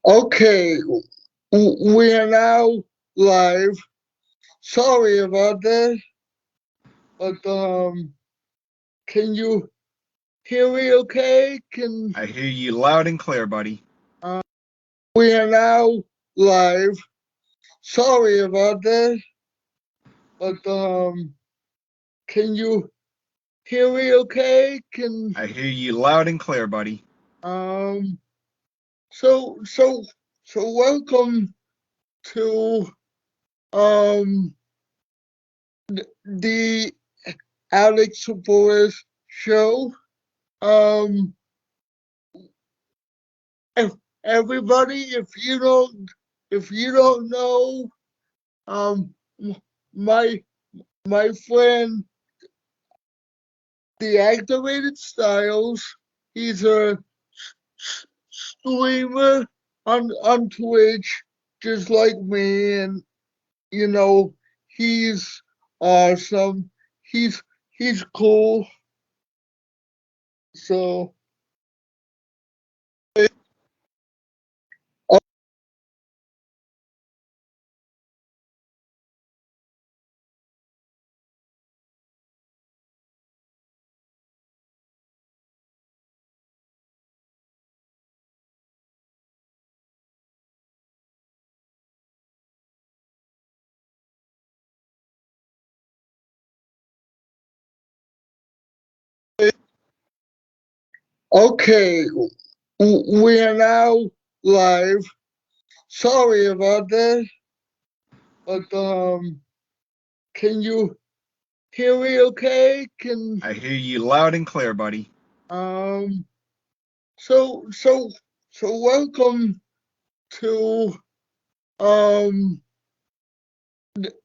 Okay, we are now live. Sorry about that, but can you hear me okay? I hear you loud and clear, buddy. We are now live. Sorry about that, but can you hear me okay? I hear you loud and clear, buddy. So welcome to the Alex Perez show. Everybody, if you don't know, my friend, Deactivated Styles, he's a streamer on Twitch, just like me, and he's awesome. He's cool. So. Okay, we are now live. Sorry about that, but can you hear me okay? I hear you loud and clear, buddy. So welcome to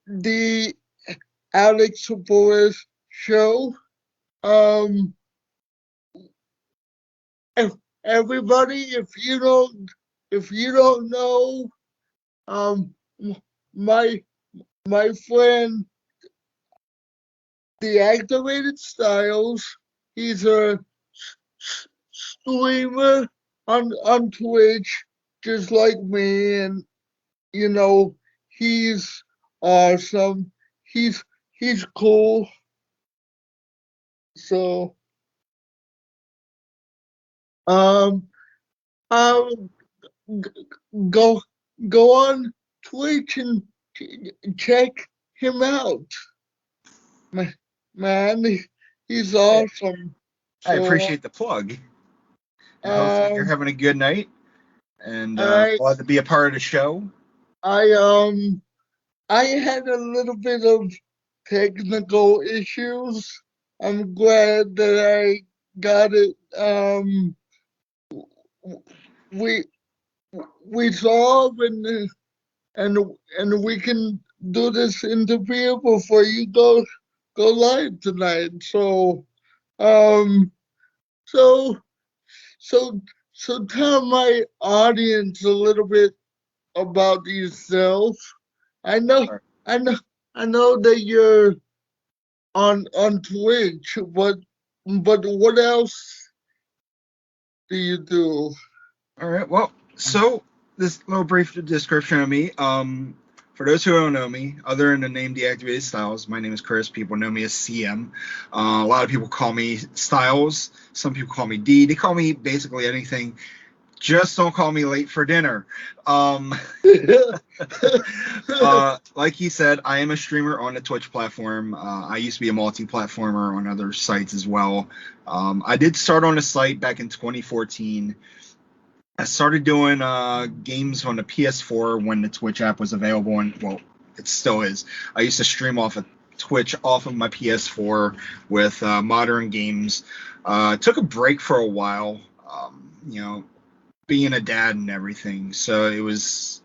the Alex Perez show. Everybody, if you don't know, my friend, Deactivated Styles, he's a streamer on Twitch, just like me, and he's awesome. He's cool. So go on Twitch and check him out. Man, he's awesome. I appreciate the plug. And hopefully you're having a good night, and glad to be a part of the show. I had a little bit of technical issues. I'm glad that I got it. We solve and we can do this interview before you go live tonight. So so tell my audience a little bit about yourself. I know that you're on Twitch, but what else do you do? All right. Well, so this little brief description of me. For those who don't know me, other than the name Deactivated Styles, my name is Chris. People know me as CM. A lot of people call me Styles. Some people call me D. They call me basically anything. Just don't call me late for dinner. Like he said, I am a streamer on the Twitch platform. I used to be a multi-platformer on other sites as well. I did start on the site back in 2014. I started doing games on the PS4 when the Twitch app was available, and well, it still is. I used to stream off of Twitch off of my PS4 with modern games. Took a break for a while, being a dad and everything. So it was,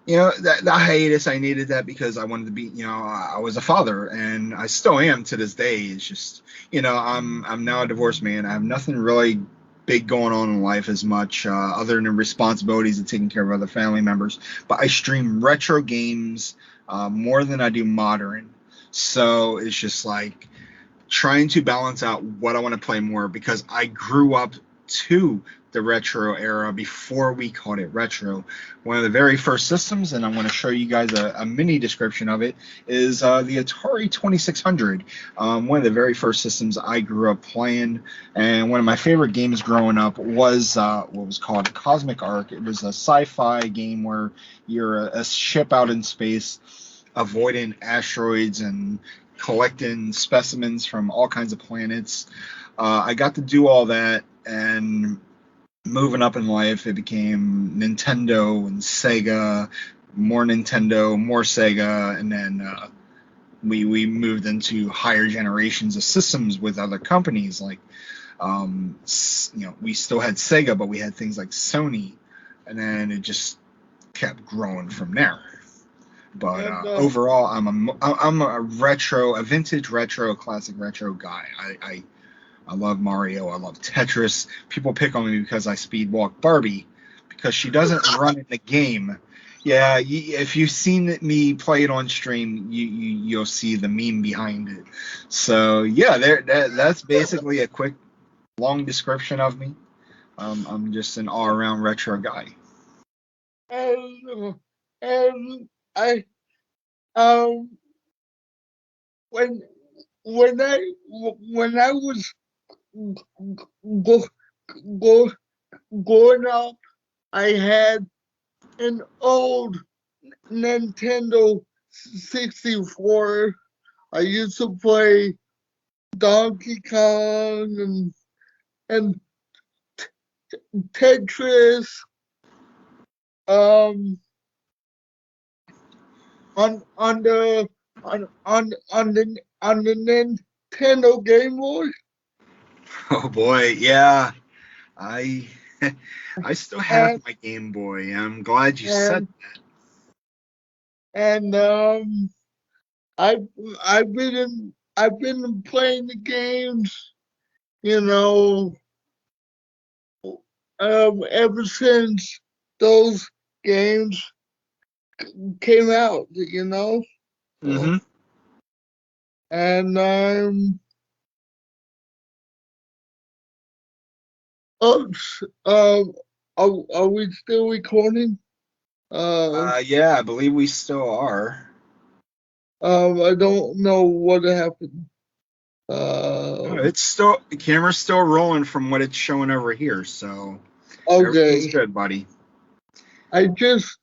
that hiatus, I needed that because I wanted to be, I was a father, and I still am to this day. It's just, I'm now a divorced man. I have nothing really big going on in life as much, other than responsibilities and taking care of other family members. But I stream retro games more than I do modern. So it's just like trying to balance out what I want to play more, because I grew up to the retro era before we called it retro. One of the very first systems, and I'm going to show you guys a mini description of it, is the Atari 2600. One of the very first systems I grew up playing, and one of my favorite games growing up was what was called Cosmic Ark. It was a sci-fi game where you're a ship out in space avoiding asteroids and collecting specimens from all kinds of planets. I got to do all that, and moving up in life, it became Nintendo and Sega, more Nintendo, more Sega, and then we moved into higher generations of systems with other companies. Like, we still had Sega, but we had things like Sony, and then it just kept growing from there. But overall, I'm a vintage retro, classic retro guy. I love Mario. I love Tetris. People pick on me because I speed walk Barbie, because she doesn't run in the game. Yeah, if you've seen me play it on stream, you'll see the meme behind it. So yeah, that's basically a quick, long description of me. I'm just an all-around retro guy. And I when I was go, go, growing up, I had an old Nintendo 64. I used to play Donkey Kong and Tetris. On the Nintendo Game Boy. Oh boy, yeah. I I still have my Game Boy. I'm glad you said that. And I've been playing the games, ever since those games came out, Mm-hmm. And oops, are we still recording? Yeah, I believe we still are. I don't know what happened. It's still, the camera's still rolling from what it's showing over here, so okay. Everything's good, buddy. I just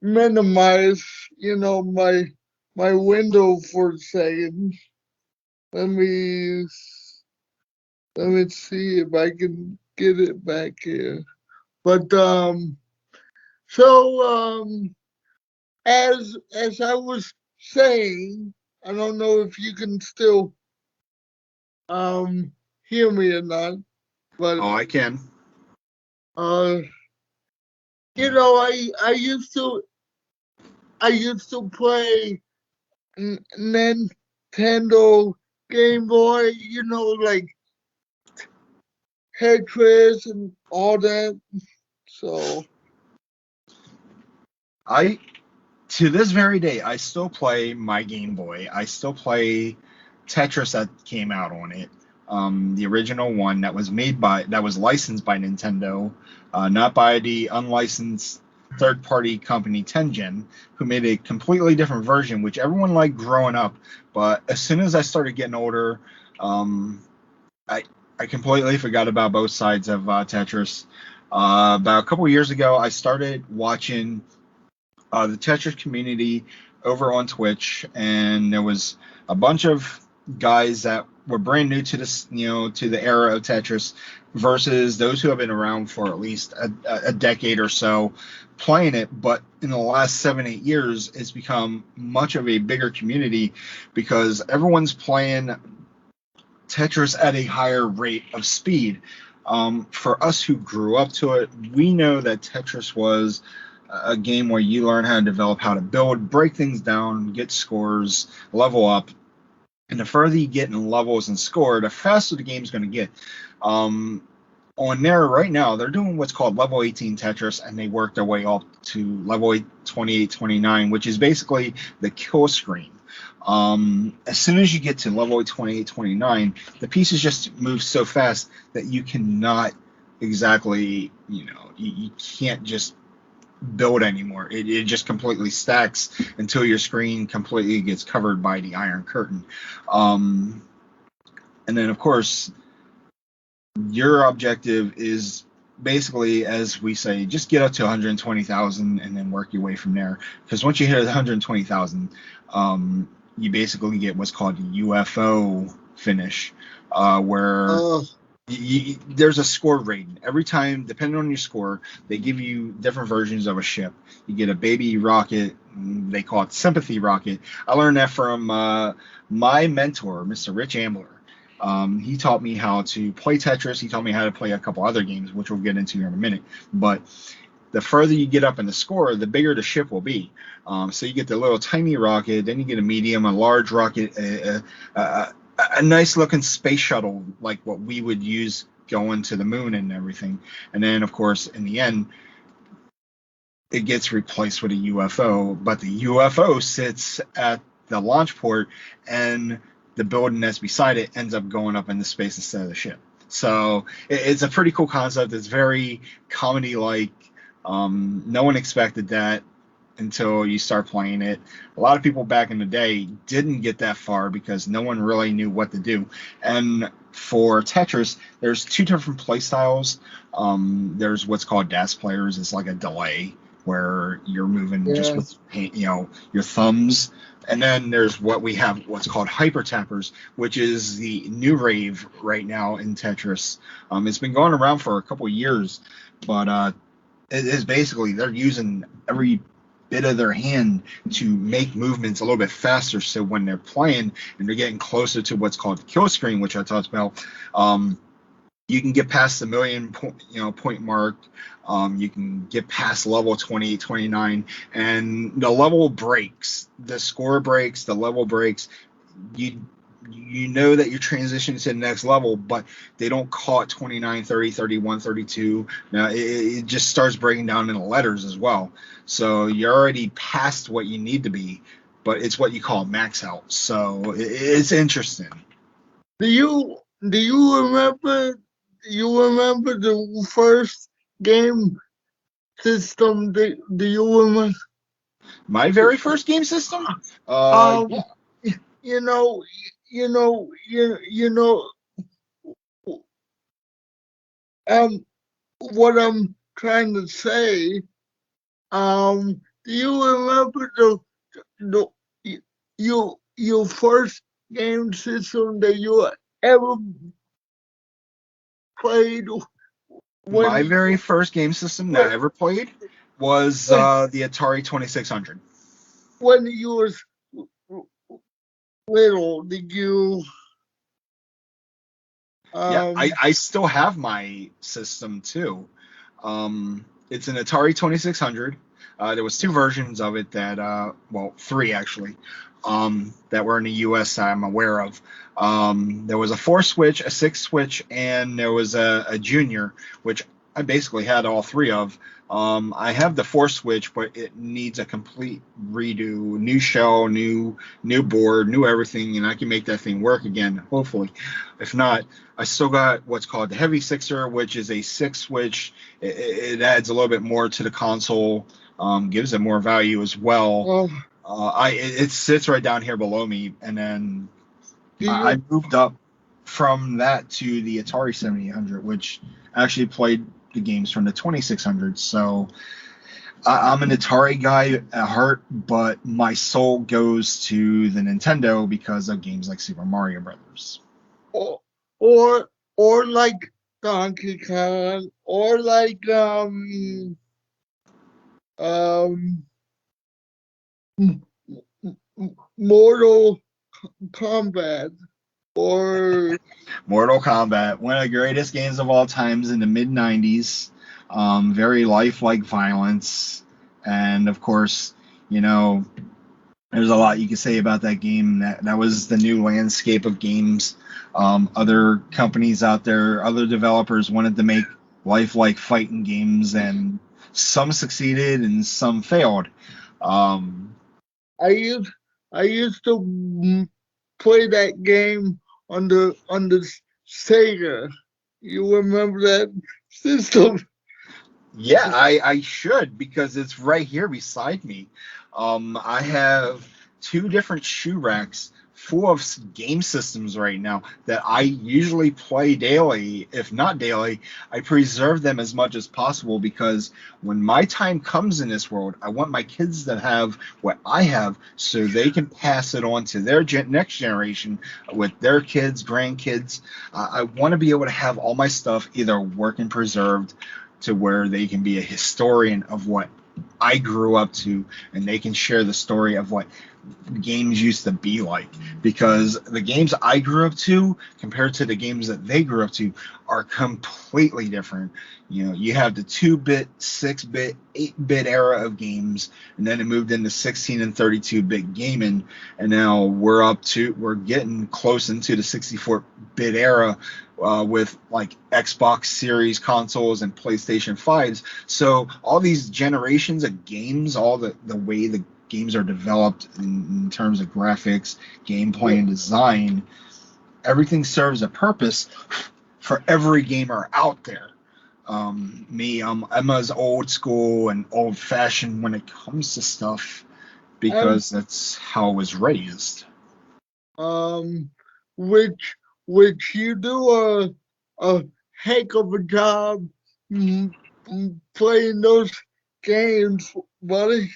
minimize, my window for a second. Let me see if I can get it back here. But so as I was saying, I don't know if you can still hear me or not, but I can. I used to play Nintendo Game Boy, like Tetris and all that. So to this very day, I still play my Game Boy. I still play Tetris that came out on it. The original one that was licensed by Nintendo, not by the unlicensed third-party company Tengen, who made a completely different version, which everyone liked growing up. But as soon as I started getting older, I completely forgot about both sides of Tetris. About a couple of years ago, I started watching the Tetris community over on Twitch, and there was a bunch of guys that were brand new to this, to the era of Tetris, versus those who have been around for at least a decade or so playing it. But in the last 7-8 years, it's become much of a bigger community because everyone's playing Tetris at a higher rate of speed. For us who grew up to it, we know that Tetris was a game where you learn how to develop, how to build, break things down, get scores, level up. And the further you get in levels and score, the faster the game's going to get. On there right now, they're doing what's called level 18 Tetris, and they work their way up to level 28, 29, which is basically the kill screen. As soon as you get to level 28, 29, the pieces just move so fast that you cannot exactly, you can't just build anymore. It just completely stacks until your screen completely gets covered by the Iron Curtain. And then, of course, your objective is basically, as we say, just get up to 120,000 and then work your way from there. Because once you hit 120,000, you basically get what's called a UFO finish, where there's a score rating. Every time, depending on your score, they give you different versions of a ship. You get a baby rocket. They call it Sympathy Rocket. I learned that from my mentor, Mr. Rich Ambler. He taught me how to play Tetris. He taught me how to play a couple other games, which we'll get into here in a minute. But the further you get up in the score, the bigger the ship will be. So you get the little tiny rocket, then you get a medium, a large rocket, a nice looking space shuttle like what we would use going to the moon and everything. And then, of course, in the end, it gets replaced with a UFO. But the UFO sits at the launch port, and the building that's beside it ends up going up into space instead of the ship. So it's a pretty cool concept. It's very comedy-like. No one expected that until you start playing it. A lot of people back in the day didn't get that far because no one really knew what to do. And for Tetris, there's two different play styles. There's what's called DAS players. It's like a delay where you're moving just with your thumbs. And then there's what's called hyper tappers, which is the new rave right now in Tetris. It's been going around for a couple of years, but it is basically they're using every bit of their hand to make movements a little bit faster. So when they're playing and they're getting closer to what's called the kill screen, which I talked about, you can get past the point mark. You can get past level 28, 29, and the level breaks, the score breaks, the level breaks. You know that you're transitioning to the next level, but they don't call it 29, 30, 31, 32. Now it just starts breaking down into letters as well. So you're already past what you need to be, but it's what you call max out. So it's interesting. Do you remember? You remember the first game system? Do you remember? My very first game system? Yeah. You know, you know, you know, what I'm trying to say. Do you remember the your first game system that you ever played? My very first game system that I ever played was the Atari 2600. When you was little, did you? Yeah, I still have my system too. It's an Atari 2600. There was two versions of it three actually, that were in the U.S. I'm aware of. There was a 4-switch, a 6-switch, and there was a junior, which I basically had all three of. I have the 4-switch, but it needs a complete redo, new shell, new board, new everything, and I can make that thing work again, hopefully. If not, I still got what's called the Heavy Sixer, which is a 6-switch. It adds a little bit more to the console, gives it more value as well. It sits right down here below me, and then I moved up from that to the Atari 7800, which actually played the games from the 2600. So I'm an Atari guy at heart, but my soul goes to the Nintendo because of games like Super Mario Brothers. or or or like Donkey Kong, or like um Mortal Kombat, or Mortal Kombat, one of the greatest games of all times in the mid '90s. Very lifelike violence, and of course, you know, there's a lot you can say about that game. That was the new landscape of games. Other companies out there, other developers wanted to make lifelike fighting games, and some succeeded and some failed. Um, I used I used to play that game on the Sega. You remember that system? Yeah, I should because it's right here beside me. I have two different shoe racks full of game systems right now that I usually play daily. If not daily, I preserve them as much as possible because when my time comes in this world, I want my kids to have what I have so they can pass it on to their next generation with their kids, grandkids. I want to be able to have all my stuff either working preserved to where they can be a historian of what I grew up to, and they can share the story of what games used to be like. Because the games I grew up to compared to the games that they grew up to are completely different. You know, you have the 2-bit, 6-bit, 8-bit era of games, and then it moved into 16 and 32-bit gaming, and now we're getting close into the 64-bit era with like Xbox Series consoles and PlayStation 5s. So all these generations of games, all the way the games are developed in terms of graphics, gameplay, and design, everything serves a purpose for every gamer out there. I'm as old school and old fashioned when it comes to stuff Um, because that's how I was raised. um, which you do a heck of a job playing those games, buddy.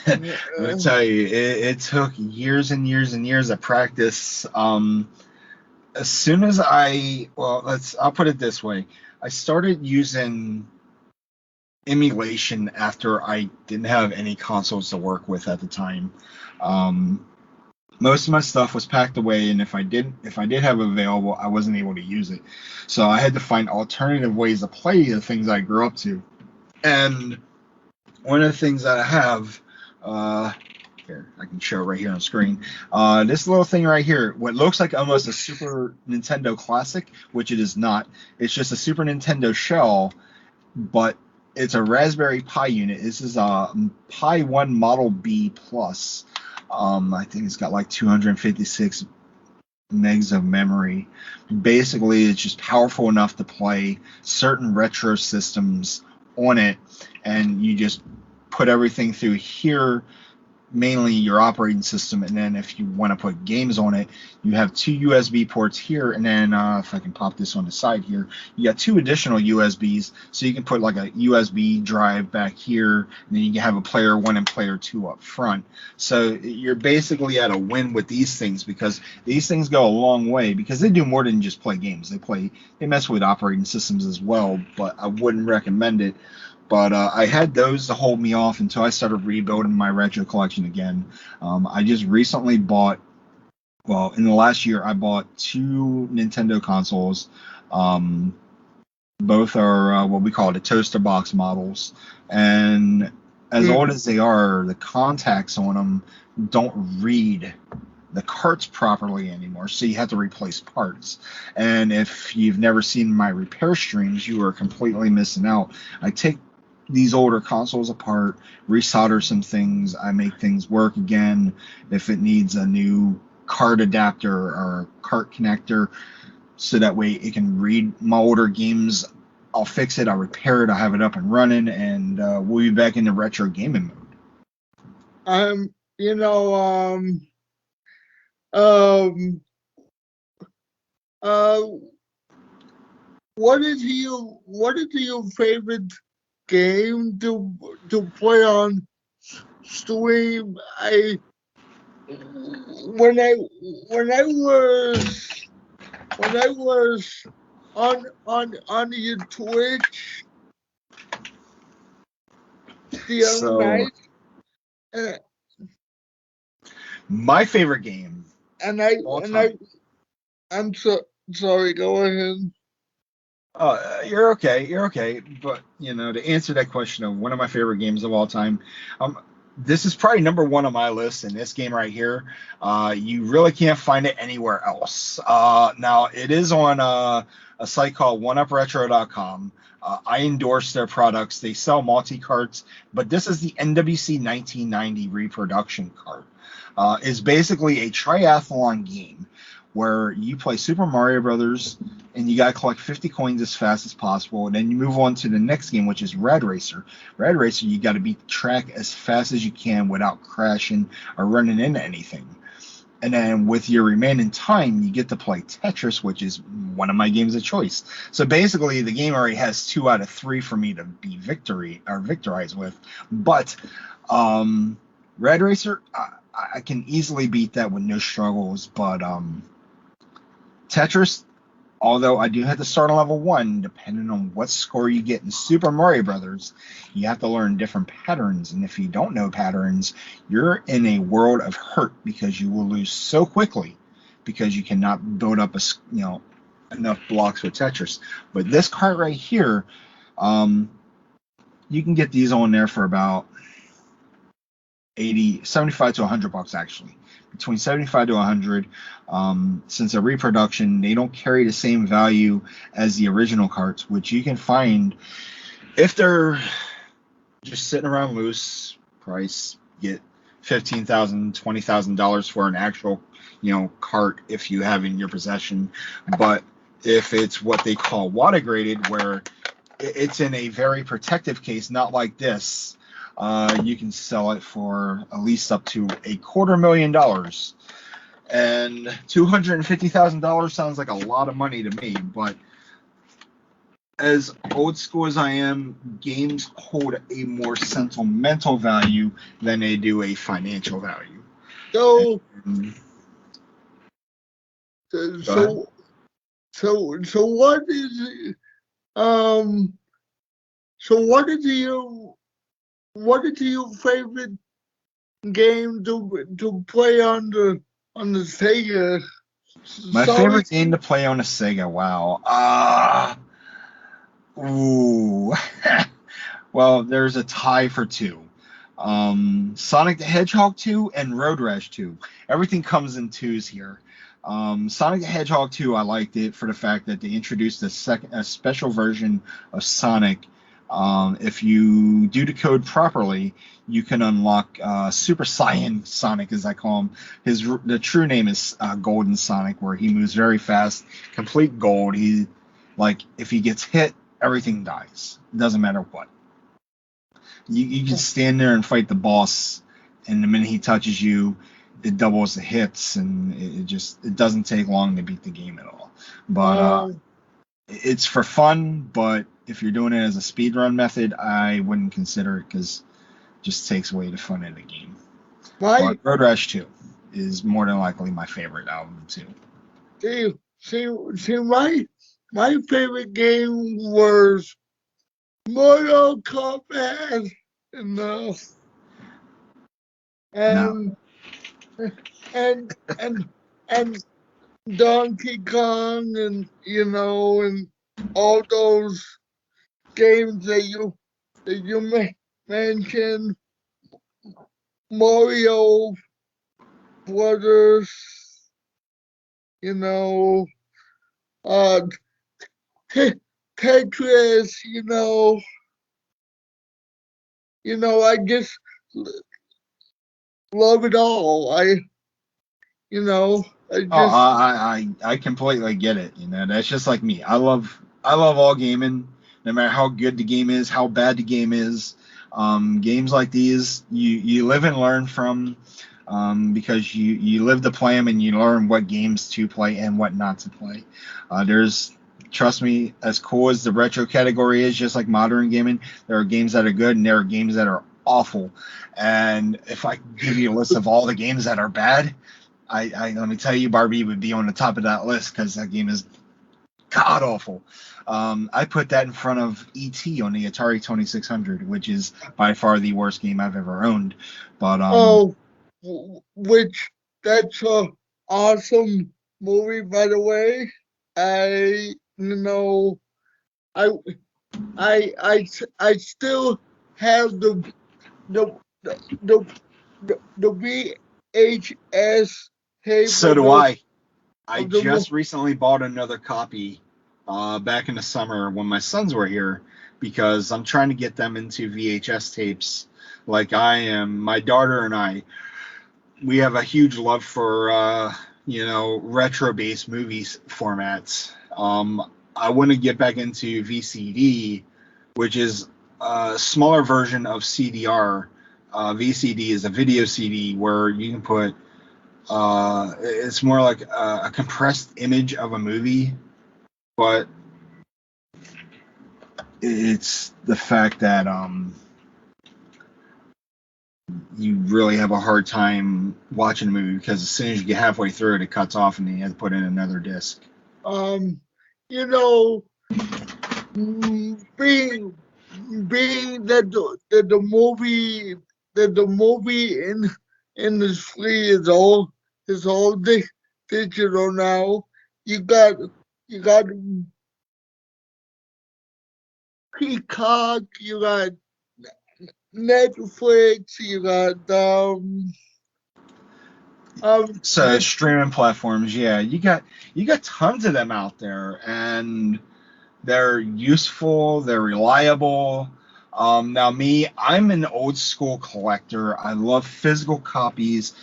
Let me tell you, it took years and years and years of practice. As soon as I'll put it this way. I started using emulation after I didn't have any consoles to work with at the time. Um, Most of my stuff was packed away, and if I did have it available, I wasn't able to use it. So I had to find alternative ways to play the things I grew up to. And one of the things that I have, uh, here I can show it right here on screen. This little thing right here, what looks like almost a Super Nintendo Classic, which it is not. It's just a Super Nintendo shell, but it's a Raspberry Pi unit. This is a Pi 1 Model B Plus. I think it's got like 256 megs of memory. Basically, it's just powerful enough to play certain retro systems on it, and you just put everything through here, mainly your operating system, and then if you want to put games on it, you have two USB ports here, and then if I can pop this on the side here, you got two additional USBs, so you can put like a USB drive back here, and then you can have a player 1 and player 2 up front. So you're basically at a win with these things because these things go a long way because they do more than just play games. They mess with operating systems as well, but I wouldn't recommend it. But I had those to hold me off until I started rebuilding my retro collection again. I just recently bought, well, in the last year, I bought two Nintendo consoles. Um, Both are what we call the toaster box models. And as old as they are, the contacts on them don't read the carts properly anymore, so you have to replace parts. And if you've never seen my repair streams, you are completely missing out. I take these older consoles apart, resolder some things, I make things work again. If it needs a new card adapter or cart connector, so that way it can read my older games, I'll fix it, I'll repair it, I'll have it up and running, and we'll be back in the retro gaming mode. You know, um, uh, what is your favorite game to play on stream. When I was on your Twitch the other So night, uh, my favorite game and all time. I'm sorry. Go ahead. You're okay. You're okay. But to answer that question of one of my favorite games of all time, this is probably number one on my list. And this game right here, you really can't find it anywhere else. Now it is on a site called OneUpRetro.com. I endorse their products. They sell multi-carts, but this is the NWC 1990 reproduction cart. It's basically a triathlon game where you play Super Mario Brothers and you gotta collect 50 coins as fast as possible, and then you move on to the next game, which is Rad Racer. Rad Racer, you gotta beat the track as fast as you can without crashing or running into anything. And then with your remaining time, you get to play Tetris, which is one of my games of choice. So basically, the game already has 2 out of 3 for me to be victorized with. But Rad Racer, I can easily beat that with no struggles. But Tetris, although I do have to start on level 1, depending on what score you get in Super Mario Brothers, you have to learn different patterns. And if you don't know patterns, you're in a world of hurt because you will lose so quickly because you cannot build up enough blocks with Tetris. But this card right here, you can get these on there for about 75 to $100 actually, between 75 to 100. Since a reproduction, they don't carry the same value as the original carts, which you can find if they're just sitting around loose. Price, get $15,000, $20,000 for an actual cart if you have in your possession. But if it's what they call water graded, where it's in a very protective case, not like this, you can sell it for at least up to $250,000. And $250,000 sounds like a lot of money to me, but as old school as I am, games hold a more sentimental value than they do a financial value. So And, so so what is so what is your favorite game to play on the Sega? my Sorry. favorite game to play on a Sega. Wow. Ooh. Well, there's a tie for 2. Sonic the Hedgehog 2 and Road Rash 2. Everything comes in 2s here. Sonic the Hedgehog 2, I liked it for the fact that they introduced a special version of Sonic. If you do the code properly, you can unlock Super Saiyan Sonic, as I call him. The true name is Golden Sonic, where he moves very fast, complete gold. If he gets hit, everything dies. It doesn't matter what. You can stand there and fight the boss, and the minute he touches you, it doubles the hits, and it doesn't take long to beat the game at all. But it's for fun. But if you're doing it as a speedrun method, I wouldn't consider it because it just takes away the fun of the game. But Road Rash 2 is more than likely my favorite out of the 2. See, my favorite game was Mortal Kombat, No. and and Donkey Kong, and and all those games that you mentioned, Mario Brothers, uh, Tetris, I just love it all. I Oh, just I completely get it. That's just like me. I love all gaming, no matter how good the game is, how bad the game is. Games like these, you live and learn from, because you live to play them and you learn what games to play and what not to play. There's trust me, as cool as the retro category is, just like modern gaming, there are games that are good and there are games that are awful. And if I give you a list of all the games that are bad, I let me tell you, Barbie would be on the top of that list because that game is god awful. I put that in front of E.T. on the Atari 2600, which is by far the worst game I've ever owned. But Oh, which that's a awesome movie, by the way. I you know I I still have the the the VHS tape so do I. I of the just recently bought another copy back in the summer when my sons were here because I'm trying to get them into VHS tapes like I am. My daughter and I, we have a huge love for retro-based movies formats. I want to get back into VCD, which is a smaller version of CDR. VCD is a video CD where you can put it's more like a compressed image of a movie, but it's the fact that you really have a hard time watching a movie because as soon as you get halfway through it, it cuts off and then you have to put in another disc. you know being that the movie industry is all digital now. You got Peacock, you got Netflix, you got So streaming platforms, yeah, you got tons of them out there, and they're useful, they're reliable. Now me, I'm an old school collector. I love physical copies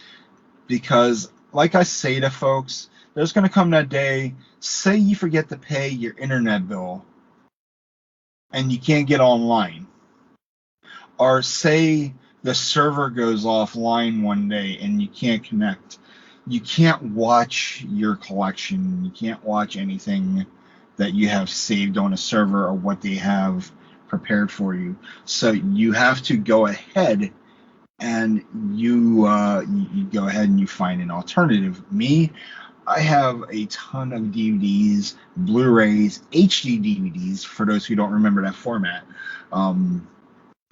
because, like I say to folks, there's going to come that day, say you forget to pay your internet bill and you can't get online. Or say the server goes offline one day and you can't connect. You can't watch your collection. You can't watch anything that you have saved on a server or what they have prepared for you. So you have to go ahead and you go ahead and you find an alternative. Me, I have a ton of DVDs, Blu-rays, HD DVDs. For those who don't remember that format,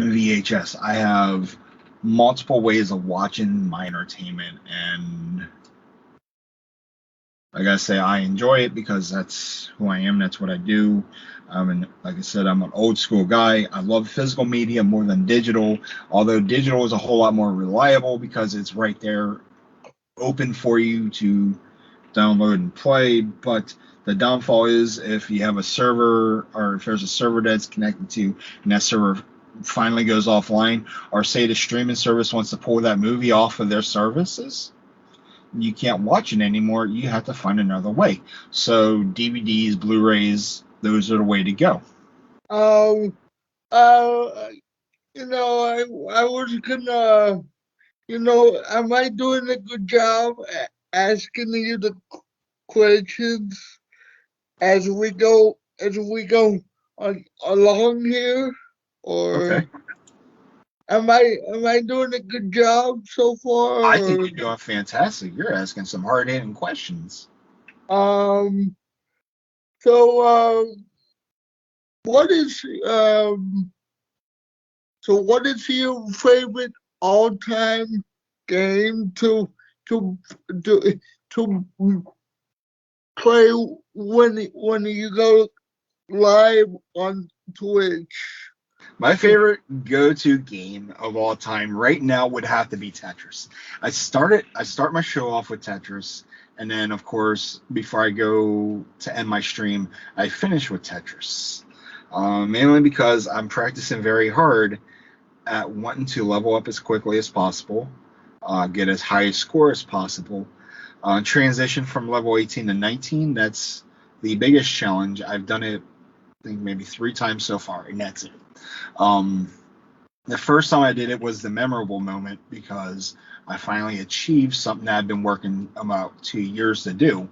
VHS. I have multiple ways of watching my entertainment, and I gotta say I enjoy it because that's who I am. That's what I do. And like I said, I'm an old school guy. I love physical media more than digital. Although digital is a whole lot more reliable because it's right there, open for you to download and play. But the downfall is if you have a server or if there's a server that's connected to and that server finally goes offline, or say the streaming service wants to pull that movie off of their services, you can't watch it anymore. You have to find another way. So DVDs, Blu-rays, those are the way to go. um uh I was gonna am I doing a good job asking you the questions as we go along here, or Okay. am I doing a good job so I far? think you're doing fantastic. You're asking some hard-hitting questions. Um, so what is what is your favorite all time game to to to play when you go live on Twitch? My favorite go-to game of all time right now would have to be Tetris. I start my show off with Tetris, and then of course before I go to end my stream, I finish with Tetris. Mainly because I'm practicing very hard at wanting to level up as quickly as possible, get as high a score as possible, transition from level 18 to 19. That's the biggest challenge. I've done it, I think maybe 3 times so far, and that's it. Um, the first time I did it was the memorable moment because I finally achieved something that I've been working about 2 years to do.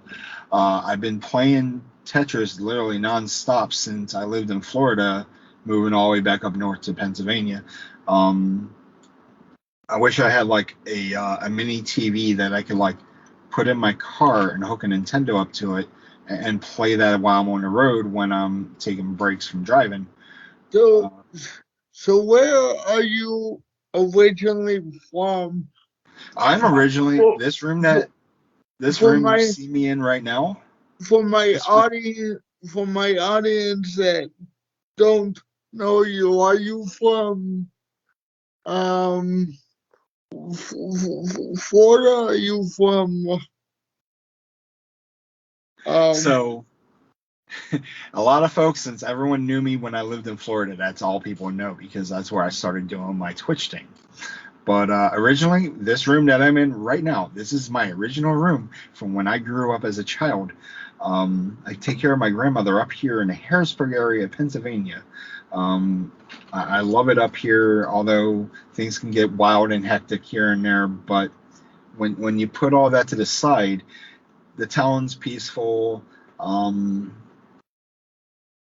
I've been playing Tetris literally nonstop since I lived in Florida, moving all the way back up north to Pennsylvania. Um, I wish I had like a mini TV that I could like put in my car and hook a Nintendo up to it and play that while I'm on the road when I'm taking breaks from driving. Uh, So, so where are you originally from? I'm originally For, for, this for room you my see me in right now. for my This room, audience, for my audience that don't know you, are you from um Florida? Are you from um? so a lot of folks, since everyone knew me when I lived in Florida, that's all people know because that's where I started doing my Twitch thing. But originally, this room that I'm in right now, this is my original room from when I grew up as a child. I take care of my grandmother up here in the Harrisburg area, Pennsylvania. Um, I love it up here, although things can get wild and hectic here and there. But when you put all that to the side, the town's peaceful. Um,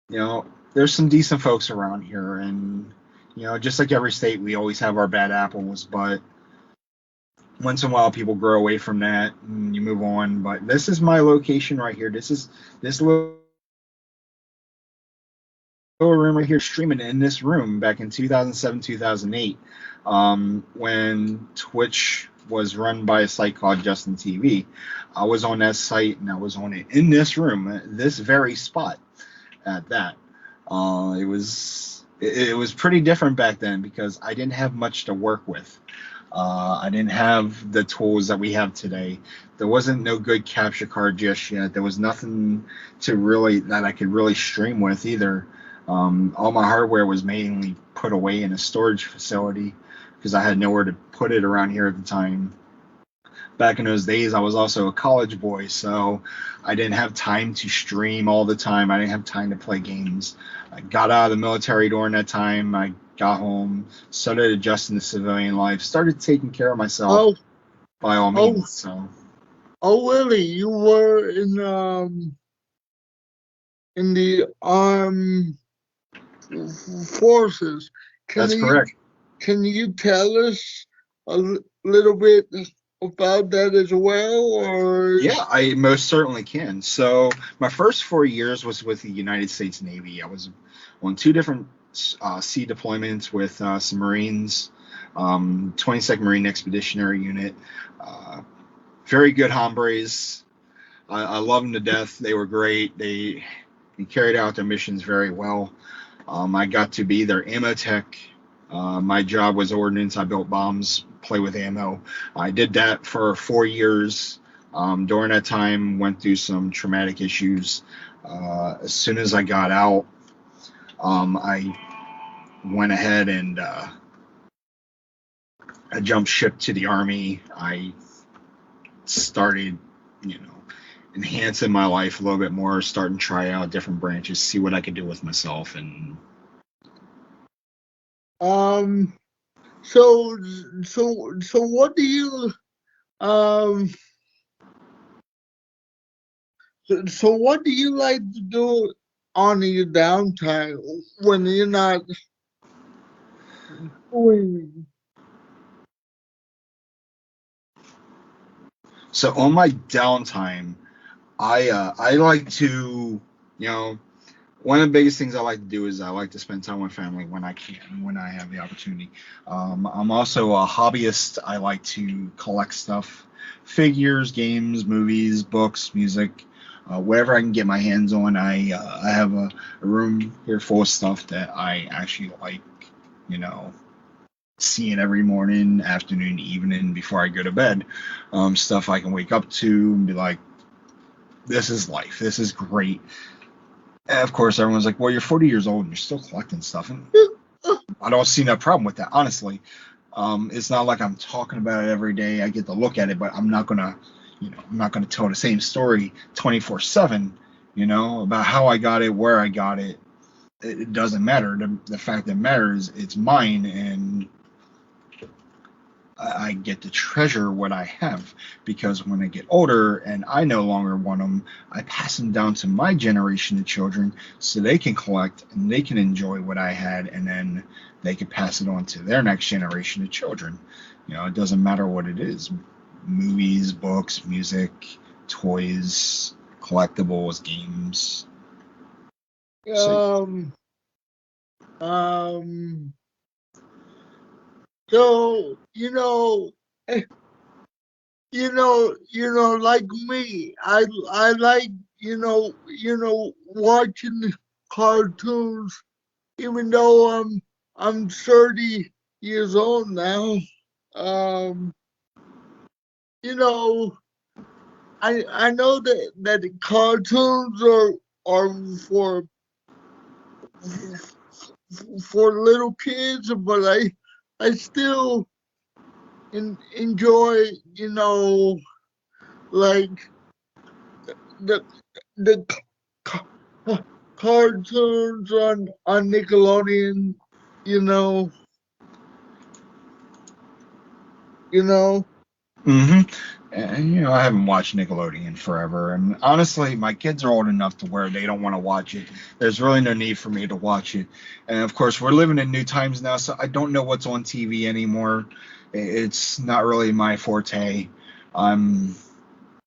you know, there's some decent folks around here, and just like every state, we always have our bad apples, but once in a while people grow away from that and you move on. But this is my location right here. This little room right here, streaming in this room back in 2007, 2008, when Twitch was run by a site called Justin TV. I was on that site and I was on it in this room, this very spot at that. It was pretty different back then because I didn't have much to work with. I didn't have the tools that we have today. There wasn't no good capture card just yet. There was nothing that I could really stream with either. All my hardware was mainly put away in a storage facility because I had nowhere to put it around here at the time. Back in those days, I was also a college boy, so I didn't have time to stream all the time. I didn't have time to play games. I got out of the military during that time. I got home, started adjusting to civilian life, started taking care of myself Oh, by all oh, means. So really? You were in the forces. Can that's you correct. can you tell us a little bit about that as well, or? Yeah, I most certainly can. So my first 4 years was with the United States Navy. I was on two different sea deployments with some Marines, 22nd Marine Expeditionary Unit. Uh, Very good hombres. I love them to death. They were great. They carried out their missions very well. I got to be their ammo tech. My job was ordnance. I built bombs, play with ammo. I did that for 4 years. During that time, went through some traumatic issues. As soon as I got out, I went ahead and I jumped ship to the Army. I started, you know, enhancing my life a little bit more, starting to try out different branches, see what I could do with myself, and Um, so, so what do you, um, so what do you like to do on your downtime when you're not doing? so on my downtime, I like to, you know, one of the biggest things I like to do is I like to spend time with family when I can, when I have the opportunity. I'm also a hobbyist. I like to collect stuff, figures, games, movies, books, music, whatever I can get my hands on. I have a room here full of stuff that I actually like, you know, seeing every morning, afternoon, evening before I go to bed. Stuff I can wake up to and be like, this is life. This is great. And of course, everyone's like, well, you're 40 years old and you're still collecting stuff. And I don't see no problem with that, honestly. It's not like I'm talking about it every day. I get to look at it, but I'm not gonna, I'm not gonna tell the same story 24/7. About how I got it, where I got it. It doesn't matter. The fact that matters, it's mine, and I get to treasure what I have, because when I get older and I no longer want them, I pass them down to my generation of children so they can collect and they can enjoy what I had, and then they can pass it on to their next generation of children. It doesn't matter what it is: movies, books, music, toys, collectibles, games. So, Um, um, so, eh, like me, I like, watching cartoons, even though I'm 30 years old now. Um, you know, I know that the cartoons are for little kids, but I still enjoy, like the the ca- cartoons on Nickelodeon, you know, you know. hmm and I haven't watched Nickelodeon forever, and honestly, my kids are old enough to where they don't want to watch it. There's really no need for me to watch it, and of course, we're living in new times now, so I don't know what's on TV anymore. It's not really my forte. I'm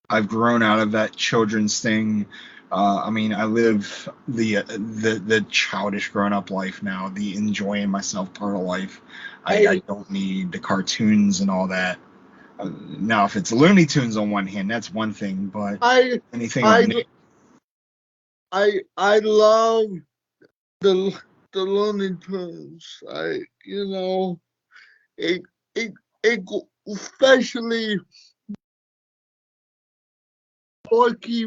I've grown out of that children's thing. I mean, I live the childish grown up life now, the enjoying myself part of life. I I don't need the cartoons and all that. Now, if it's Looney Tunes on one hand, that's one thing, but I anything I on Nick, I love the the Looney Tunes. It it it especially Porky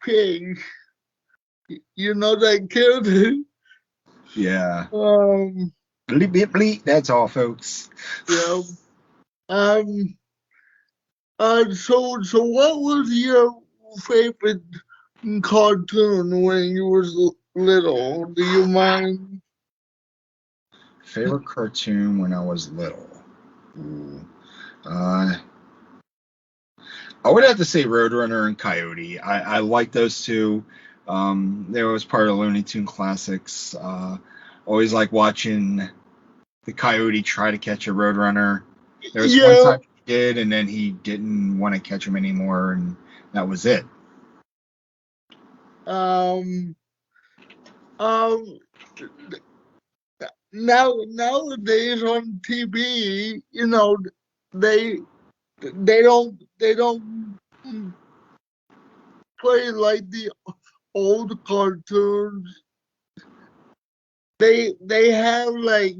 Pig. You know that kid. yeah, um. bleep bleep bleep. That's all, folks. Yeah. Um. So what was your favorite cartoon when you was little? Do you mind? Favorite cartoon when I was little. Ooh. Uh, I would have to say Roadrunner and Coyote. I like those two. They was part of Looney Tune classics. Always like watching the Coyote try to catch a Roadrunner. There was one Yeah. time he did, and then he didn't want to catch him anymore, and that was it. Um. Um. Nowadays on TV, they they don't play like the old cartoons. They have like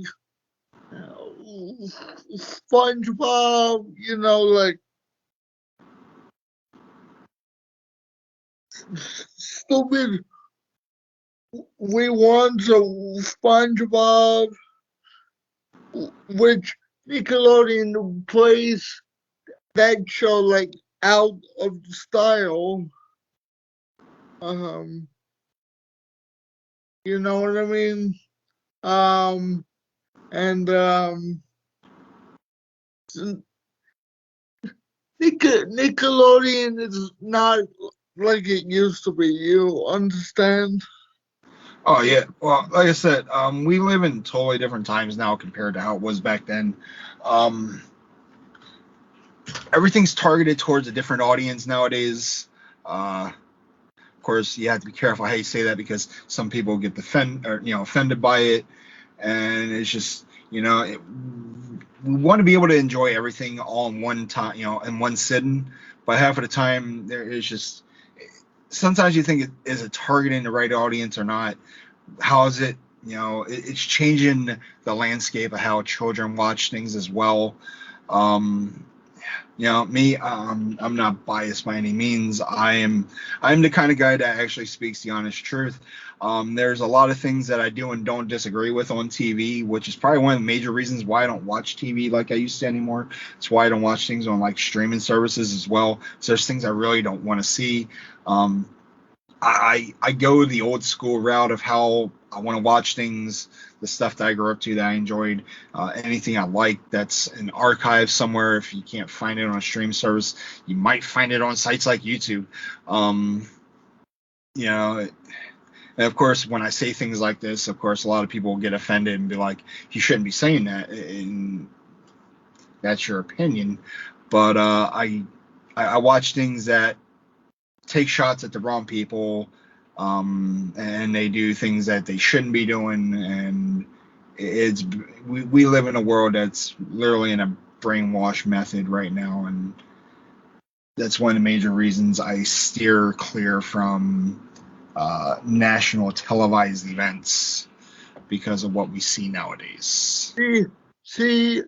SpongeBob, like stupid reruns of SpongeBob, which Nickelodeon plays that show like out of style. Um, you know what I mean? Um, and Nickelodeon is not like it used to be. You understand? Oh yeah, well, like I said, we live in totally different times now compared to how it was back then. Um, Everything's targeted towards a different audience nowadays. Of course, you have to be careful how you say that, because some people get offended by it, and it's just we want to be able to enjoy everything all in one time, in one sitting. But half of the time, there is just sometimes you think, is it targeting the right audience or not? How is it? It's changing the landscape of how children watch things as well. Um, Me, I'm not biased by any means. I'm the kind of guy that actually speaks the honest truth. There's a lot of things that I do and don't disagree with on TV, which is probably one of the major reasons why I don't watch TV like I used to anymore. It's why I don't watch things on like streaming services as well. So there's things I really don't want to see. Um, I go the old school route of how I want to watch things, the stuff that I grew up to that I enjoyed, anything I like that's an archive somewhere. If you can't find it on a stream service, you might find it on sites like YouTube. Um, you know, and of course, when I say things like this, of course, a lot of people will get offended and be like, "You shouldn't be saying that," and that's your opinion. But I watch things that take shots at the wrong people, and they do things that they shouldn't be doing. And it's we live in a world that's literally in a brainwash method right now, and that's one of the major reasons I steer clear from national televised events because of what we see nowadays. See,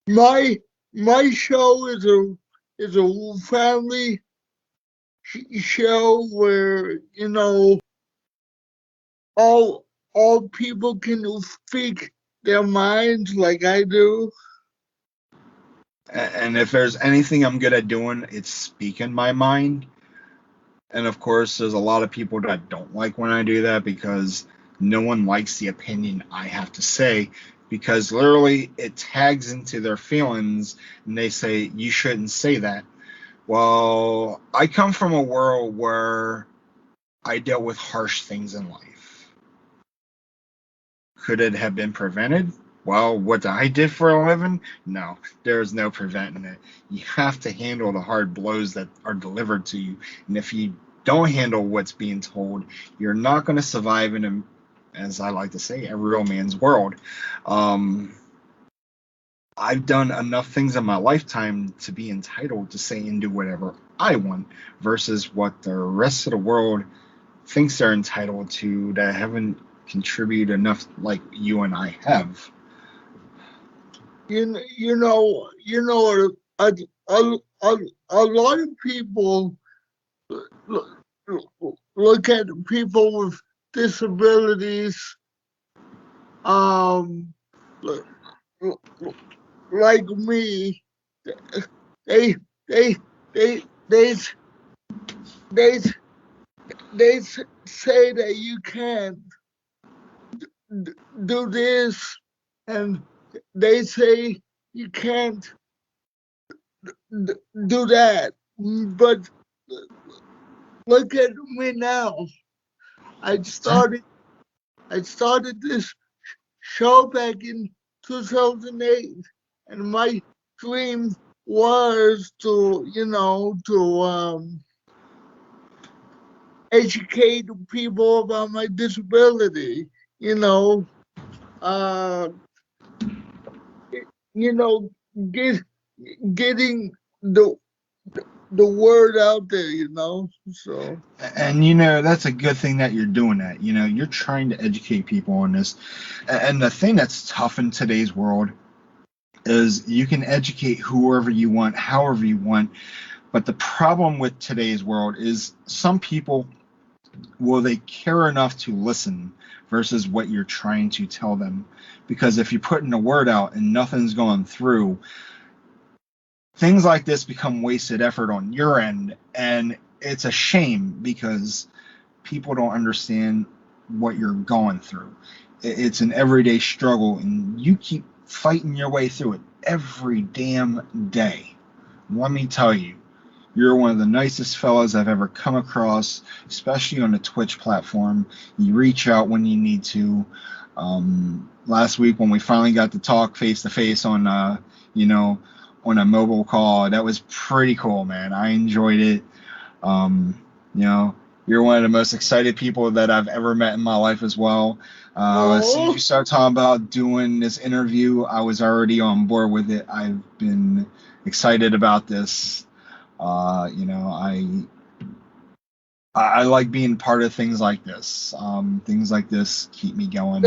my show is a family show where all people can speak their minds like I do. And if there's anything I'm good at doing, it's speaking my mind. And of course, there's a lot of people that don't like when I do that because no one likes the opinion I have to say, because literally it tags into their feelings and they say, you shouldn't say that. Well, I come from a world where I dealt with harsh things in life. Could it have been prevented? Well, what I did for a living? No, there's no preventing it. You have to handle the hard blows that are delivered to you. And if you don't handle what's being told, you're not going to survive in a, as I like to say, a real man's world. I've done enough things in my lifetime to be entitled to say and do whatever I want versus what the rest of the world thinks they're entitled to that haven't contributed enough like you and I have. You know, a lot of people look at people with disabilities, um, like me. They, they, they, they, they, they say that you can't do this, and they say you can't do that. But look at me now. I started I started this show back in 2008, and my dream was to educate people about my disability. You know, uh, you know, get getting the the word out there. So And that's a good thing that you're doing that. You're trying to educate people on this. And the thing that's tough in today's world is you can educate whoever you want, however you want. But the problem with today's world is some people, will they care enough to listen versus what you're trying to tell them? Because if you're putting a word out and nothing's going through, things like this become wasted effort on your end. And it's a shame because people don't understand what you're going through. It's an everyday struggle, and you keep fighting your way through it every damn day. Let me tell you, you're one of the nicest fellas I've ever come across, especially on the Twitch platform. You reach out when you need to. Last week when we finally got to talk face to face on, on a mobile call, that was pretty cool, man. I enjoyed it. You know, you're one of the most excited people that I've ever met in my life as well. As soon as you start talking about doing this interview, I was already on board with it. I've been excited about this. I like being part of things like this. Things like this keep me going.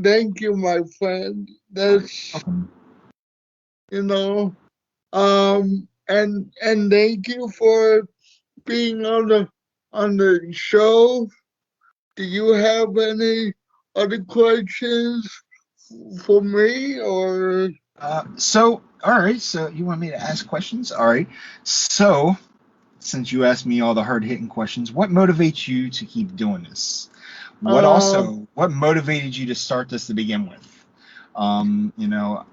thank you, my friend. That's Um, you know, and thank you for being on the show. Do you have any other questions for me or? all right. So you want me to ask questions? All right. So since you asked me all the hard-hitting questions, what motivates you to keep doing this? What motivated you to start this to begin with? You know,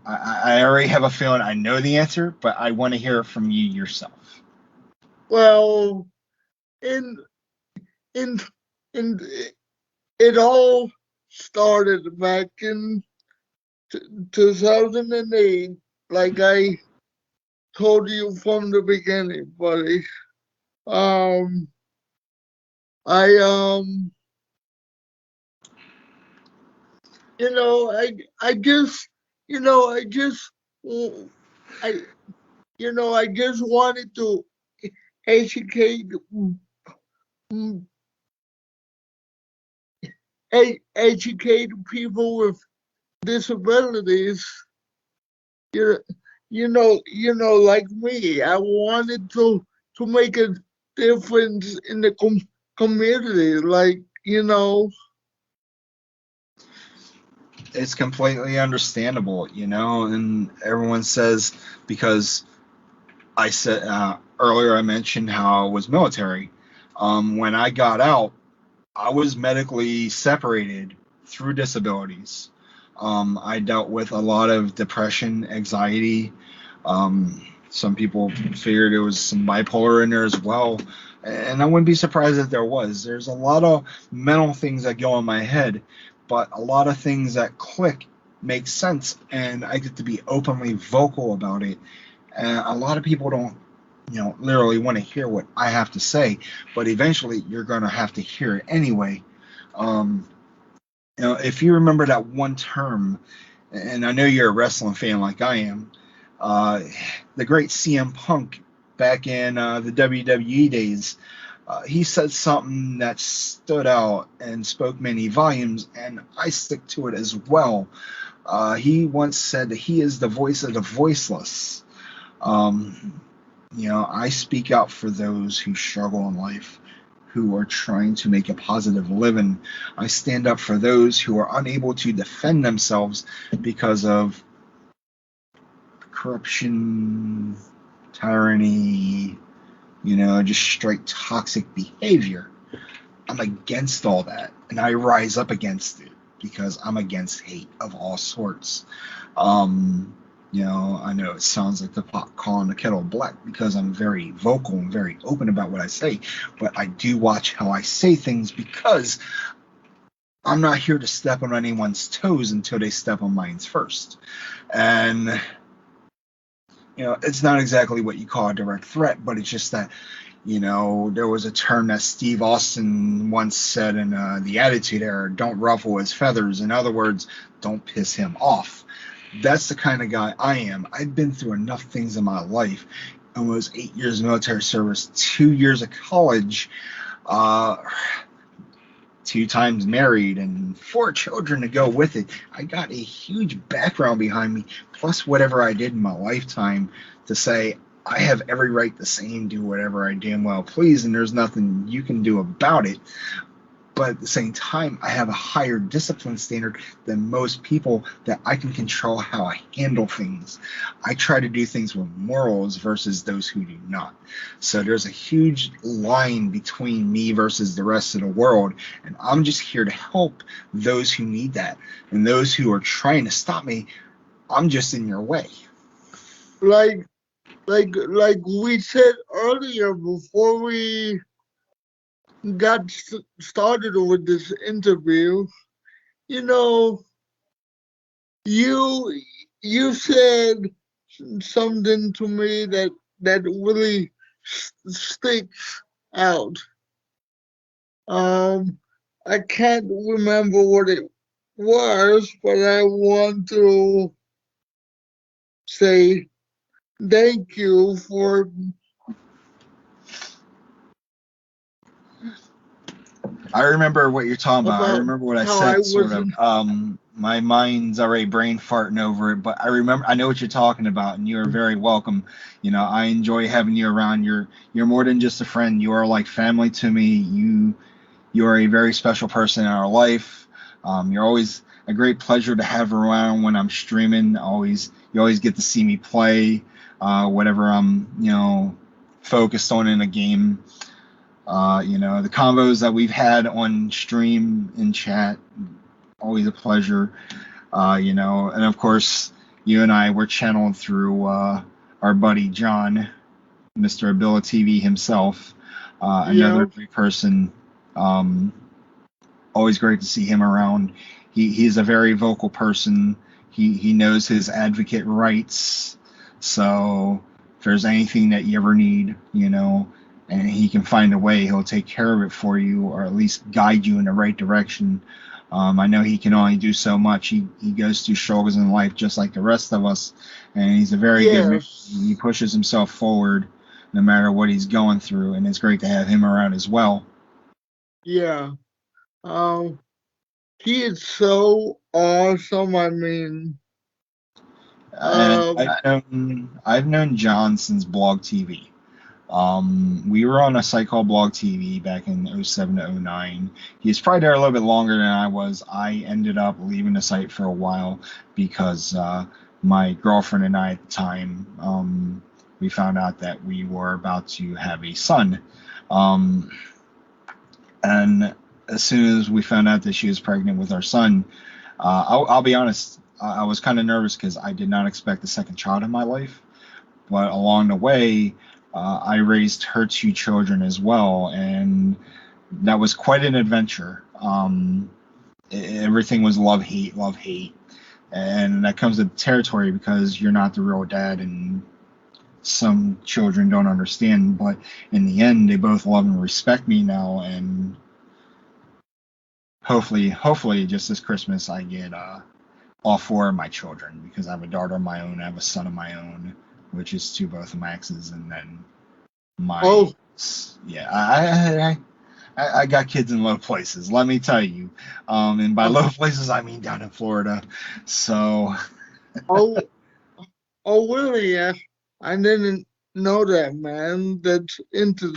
I already have a feeling I know the answer, but I want to hear it from you yourself. Well, in in in it all started back in 2008, like I told you from the beginning, buddy. I I just I just I I just wanted to educate mm, educate people with disabilities. You like me. I wanted to make a difference in the community. Like It's completely understandable, and everyone says, because I said earlier, I mentioned how I was military. When I got out, I was medically separated through disabilities. I dealt with a lot of depression, anxiety. Some people figured it was some bipolar in there as well. And I wouldn't be surprised if there was. There's a lot of mental things that go in my head, but a lot of things that click make sense. And I get to be openly vocal about it. And a lot of people don't, literally want to hear what I have to say, but eventually you're going to have to hear it anyway. If you remember that one term, and I know you're a wrestling fan like I am, the great CM Punk back in the WWE days, he said something that stood out and spoke many volumes, and I stick to it as well. He once said that he is the voice of the voiceless. I speak out for those who struggle in life, who are trying to make a positive living. I stand up for those who are unable to defend themselves because of corruption, tyranny, just straight toxic behavior. I'm against all that, and I rise up against it because I'm against hate of all sorts. I know it sounds like the pot calling the kettle black because I'm very vocal and very open about what I say, but I do watch how I say things because I'm not here to step on anyone's toes until they step on mine first. And, it's not exactly what you call a direct threat, but it's just that, there was a term that Steve Austin once said in the Attitude Era: don't ruffle his feathers. In other words, don't piss him off. That's the kind of guy I am. I've been through enough things in my life. Almost 8 years of military service, 2 years of college, 2 times married, and 4 children to go with it. I got a huge background behind me, plus whatever I did in my lifetime, to say I have every right to say and do whatever I damn well please, and there's nothing you can do about it. But at the same time, I have a higher discipline standard than most people, that I can control how I handle things. I try to do things with morals versus those who do not. So there's a huge line between me versus the rest of the world, and I'm just here to help those who need that. And those who are trying to stop me, I'm just in your way. Like we said earlier before we got started with this interview, you said something to me that really sticks out. I can't remember what it was, but I want to say thank you for. I remember what you're talking about. I remember what I said, sort of. My mind's already brain farting over it, but I know what you're talking about, and you are very welcome. I enjoy having you around. You're more than just a friend. You are like family to me. You are a very special person in our life. You're always a great pleasure to have around when I'm streaming. You always get to see me play, whatever I'm, focused on in a game. The combos that we've had on stream in chat, always a pleasure. And of course, you and I were channeled through our buddy John, Mr. Ability TV himself, another great person. Always great to see him around. He's a very vocal person. He knows his advocate rights. So if there's anything that you ever need, and he can find a way, he'll take care of it for you, or at least guide you in the right direction. I know he can only do so much. He goes through struggles in life just like the rest of us, and he's a very good man. He pushes himself forward no matter what he's going through, and it's great to have him around as well. Yeah. He is so awesome. I mean, I've known John since Blog TV. We were on a site called Blog TV back in 07 to 09. He was probably there a little bit longer than I was. I ended up leaving the site for a while because my girlfriend and I at the time, we found out that we were about to have a son. And as soon as we found out that she was pregnant with our son, I'll be honest, I was kind of nervous because I did not expect a second child in my life. But along the way, I raised her 2 children as well, and that was quite an adventure. Everything was love, hate, and that comes with territory because you're not the real dad, and some children don't understand. But in the end, they both love and respect me now, and hopefully, just this Christmas, I get all 4 of my children, because I have a daughter of my own, I have a son of my own, which is to both of my exes, and then I got kids in low places, let me tell you. And by low places, I mean down in Florida. So. Really? Yeah. I didn't know that, man. That's into.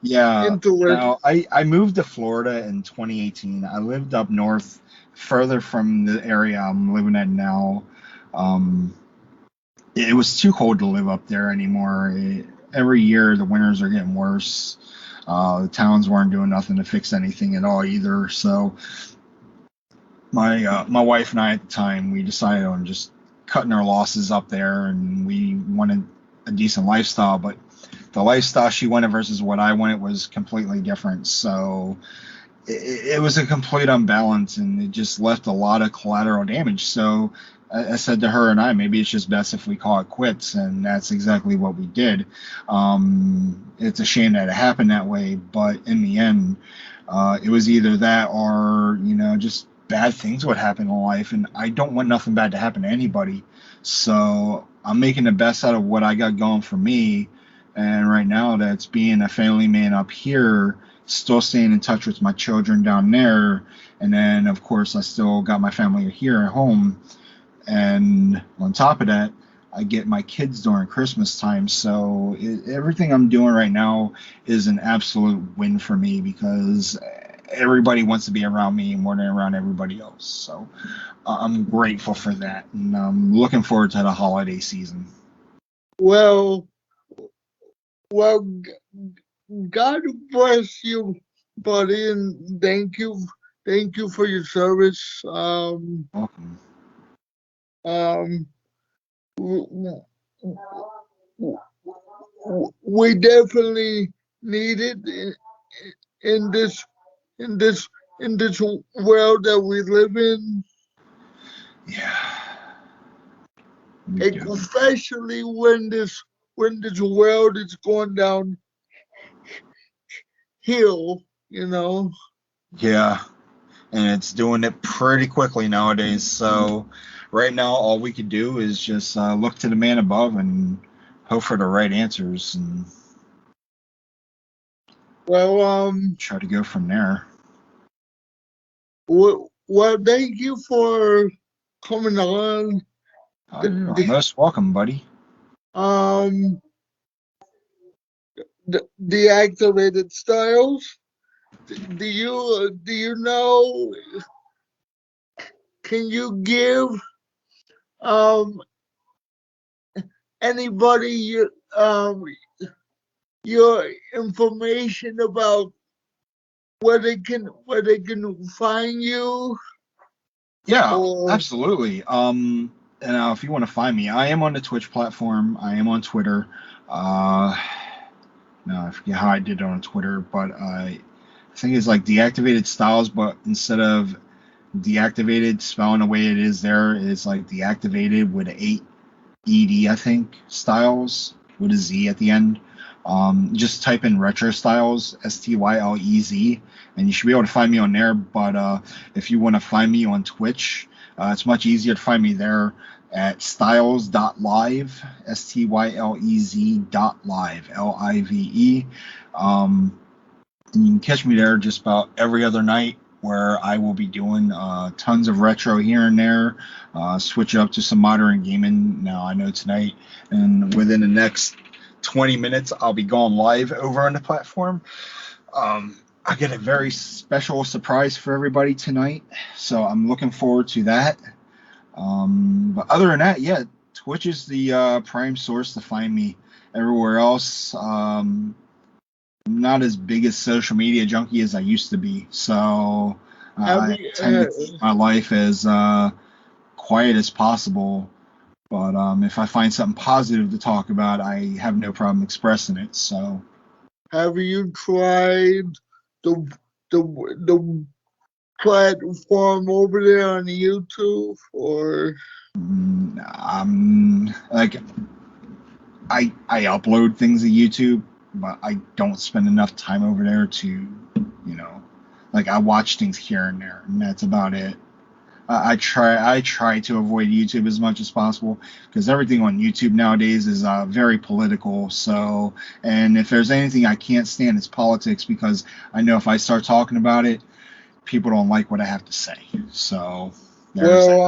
Yeah. Now, I moved to Florida in 2018. I lived up north, further from the area I'm living at now. It was too cold to live up there anymore. Every year, the winters are getting worse. The towns weren't doing nothing to fix anything at all either. So my wife and I at the time, we decided on just cutting our losses up there, and we wanted a decent lifestyle. But the lifestyle she wanted versus what I wanted was completely different. So it was a complete unbalance, and it just left a lot of collateral damage. So I said to her and I, maybe it's just best if we call it quits, and that's exactly what we did. It's a shame that it happened that way, but in the end, it was either that or, just bad things would happen in life, and I don't want nothing bad to happen to anybody. So I'm making the best out of what I got going for me, and right now that's being a family man up here, still staying in touch with my children down there, and then of course I still got my family here at home. And on top of that, I get my kids during Christmas time. So everything I'm doing right now is an absolute win for me, because everybody wants to be around me more than around everybody else. So I'm grateful for that, and I'm looking forward to the holiday season. Well, God bless you, buddy, and thank you for your service. Welcome. We definitely need it in this world that we live in. Yeah. Especially when this world is going down hill, Yeah. And it's doing it pretty quickly nowadays. So right now, all we could do is just look to the man above and hope for the right answers, and try to go from there. Well, thank you for coming on. You're most welcome, buddy. Deactivated styles. Do you know? Can you give anybody your information about where they can find you? Yeah, Or absolutely. And if you want to find me, I am on the Twitch platform. I am on Twitter. Uh, no, I forget how I did it on Twitter, but I think it's like deactivated styles, but instead of deactivated spelling the way it is there, it's like deactivated with 8 ED, I think, styles with a Z at the end. Just type in retro styles, STYLEZ, and you should be able to find me on there. But if you want to find me on Twitch, it's much easier to find me there at styles.live, STYLEZ.live, LIVE. And you can catch me there just about every other night where I will be doing tons of retro here and there, switch up to some modern gaming. Now, I know tonight and within the next 20 minutes, I'll be going live over on the platform. I get a very special surprise for everybody tonight, so I'm looking forward to that. But other than that, yeah, Twitch is the prime source to find me. Everywhere else, I'm not as big a social media junkie as I used to be, so I you, tend to keep my life as quiet as possible. But if I find something positive to talk about, I have no problem expressing it. So have you tried the the platform over there on YouTube? Or like I upload things to YouTube, but I don't spend enough time over there to, like I watch things here and there, and that's about it. I try to avoid YouTube as much as possible because everything on YouTube nowadays is very political. So, and if there's anything I can't stand, it's politics because I know if I start talking about it, people don't like what I have to say. So there's that.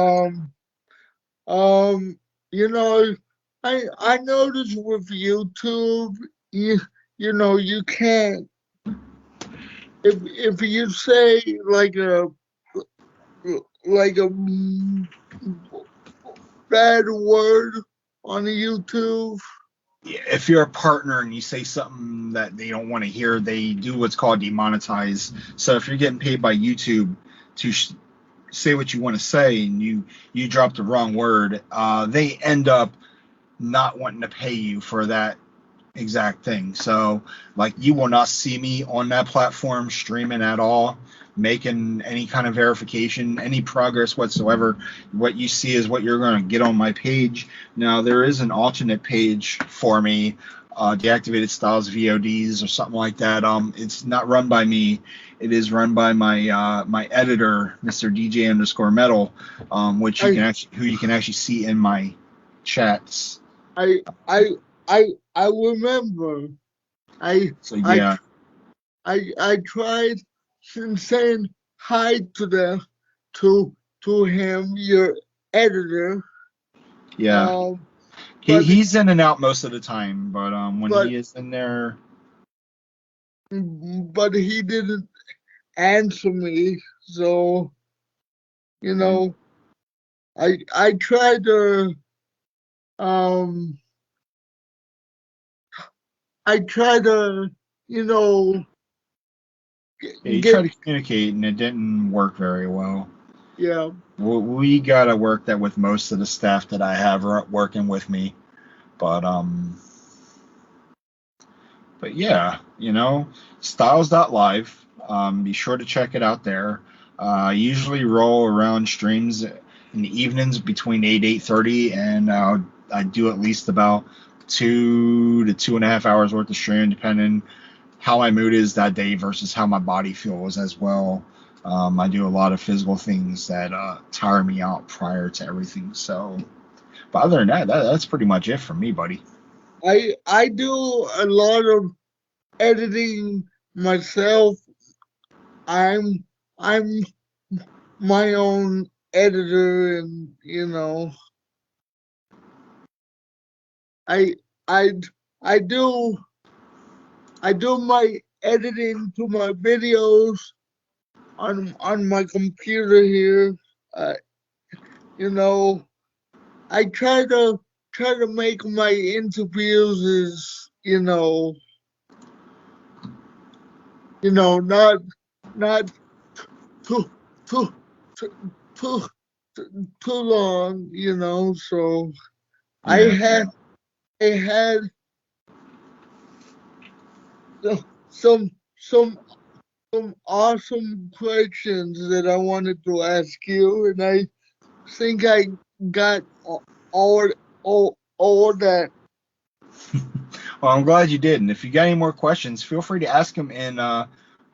well, um, you know, I noticed with YouTube, you you can't, if you say like a bad word on YouTube. If you're a partner and you say something that they don't want to hear, they do what's called demonetize. So if you're getting paid by YouTube to say what you want to say and you drop the wrong word, they end up not wanting to pay you for that exact thing. So, like, you will not see me on that platform streaming at all, making any kind of verification, any progress whatsoever. What you see is what you're going to get on my page. Now, there is an alternate page for me, deactivated styles VODs or something like that. It's not run by me. It is run by my editor, Mr. DJ underscore Metal, which I you can actually see in my chats. I I I remember. I So I yeah, I tried saying hi to him, your editor. yeah. Um, but He's in and out most of the time, but when but he is in there, he didn't answer me. So you know, I tried to um I tried to you know yeah, he get tried to communicate and it didn't work very well. yeah. We gotta work that with most of the staff that I have working with me, but yeah, Styles.live. Be sure to check it out there. I usually roll around streams in the evenings between 8:30, and I do at least about 2 to 2.5 hours worth of stream, depending how my mood is that day versus how my body feels as well. I do a lot of physical things that tire me out prior to everything. So, but other than that's pretty much it for me, buddy. I do a lot of editing myself. I'm my own editor, and I I I do my editing to my videos on my computer here. Uh, you know, I try to make my interviews as not too too too too, too long, so I Yeah. had some some awesome questions that I wanted to ask you, and I think I got all all that. Well, I'm glad you did. And if you got any more questions, feel free to ask them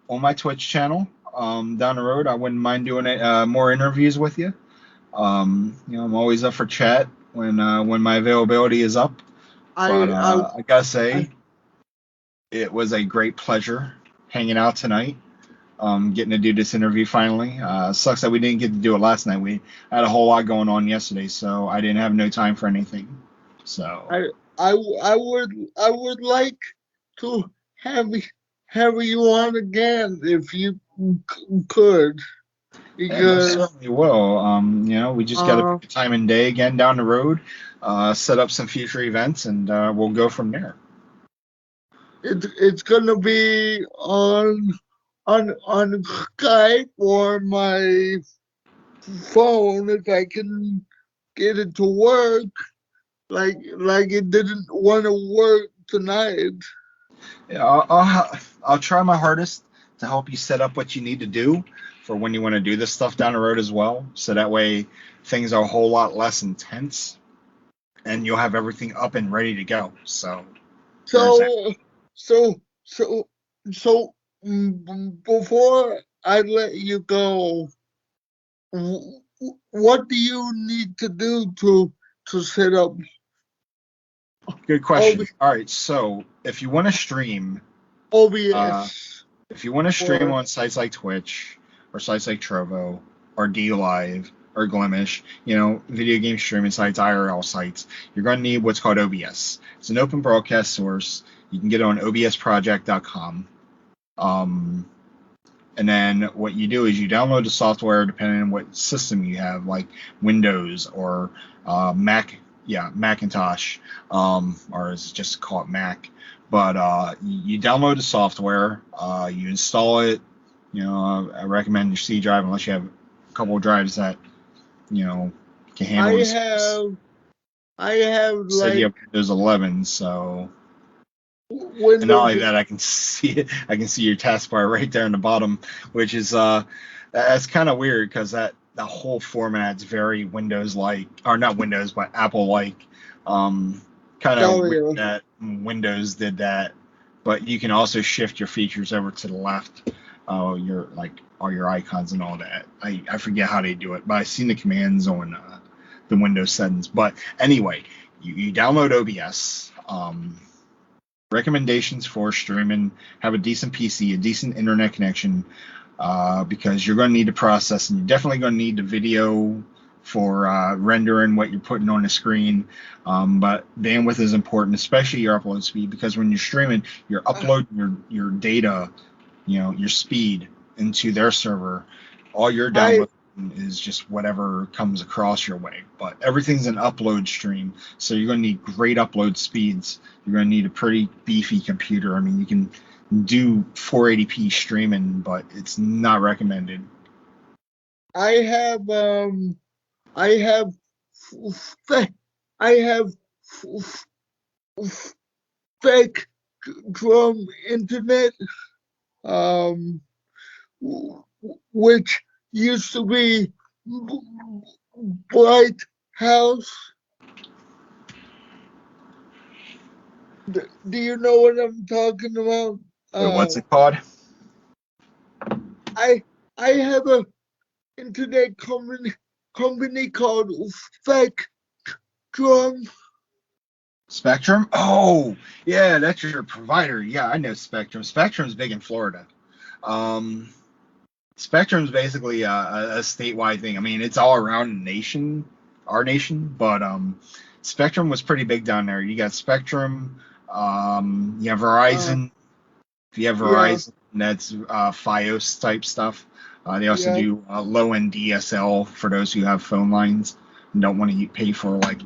on my Twitch channel. Down the road, I wouldn't mind doing more interviews with you. I'm always up for chat when my availability is up. But I gotta say, it was a great pleasure hanging out tonight. Getting to do this interview finally. Sucks that we didn't get to do it last night. We had a whole lot going on yesterday, so I didn't have no time for anything. So I would like to have you on again if you could, yeah, most because certainly will. We just got to pick a time and day again down the road, set up some future events, and we'll go from there. it's gonna be on Skype or my phone if I can get it to work. Like it didn't want to work tonight. Yeah, I'll try my hardest to help you set up what you need to do for when you want to do this stuff down the road as well. So that way things are a whole lot less intense, and you'll have everything up and ready to go. So there's that. So so so so before I let you go, what do you need to do to set up Good question. All right, so if you want to stream, OBS? if you want to stream Or on sites like Twitch or sites like Trovo or D Live or Glimish, video game streaming sites, IRL sites, you're going to need what's called OBS. It's an open broadcast source. You can get it on obsproject.com. And then what you do is you download the software depending on what system you have, like Windows or Macintosh, or is just call it Mac. But you download the software, you install it. I recommend your C drive unless you have a couple of drives that can handle the space. I have Said you like have Windows 11, so. And not only Windows. that, I can see it. I can see your taskbar right there in the bottom, which is that's kind of weird because the whole format's very Windows-like, or not Windows, but Apple-like. Kind of weird that Windows did that, but you can also shift your features over to the left. Your all your icons and all that. I forget how they do it, but I've seen the commands on the Windows settings. But anyway, you download OBS. Recommendations for streaming: have a decent PC, a decent internet connection, because you're going to need to process, and you're definitely going to need the video for rendering what you're putting on the screen. But bandwidth is important, especially your upload speed, because when you're streaming, you're uploading your data, your speed into their server. All your download is just whatever comes across your way, but everything's an upload stream, so you're going to need great upload speeds. You're going to need a pretty beefy computer. I mean, you can do 480p streaming, but it's not recommended. I have I have I have fake drum internet, which used to be Bright House. Do you know what I'm talking about? What's it called? I have a internet company called Fake Drum. Spectrum? Oh, yeah, that's your provider. Yeah, I know Spectrum. Spectrum's big in Florida. Spectrum's basically a statewide thing. I mean, it's all around the nation, our nation, but Spectrum was pretty big down there. You got Spectrum, you have Verizon. If you have Verizon, that's FiOS type stuff. They also do low-end DSL for those who have phone lines and don't want to pay for like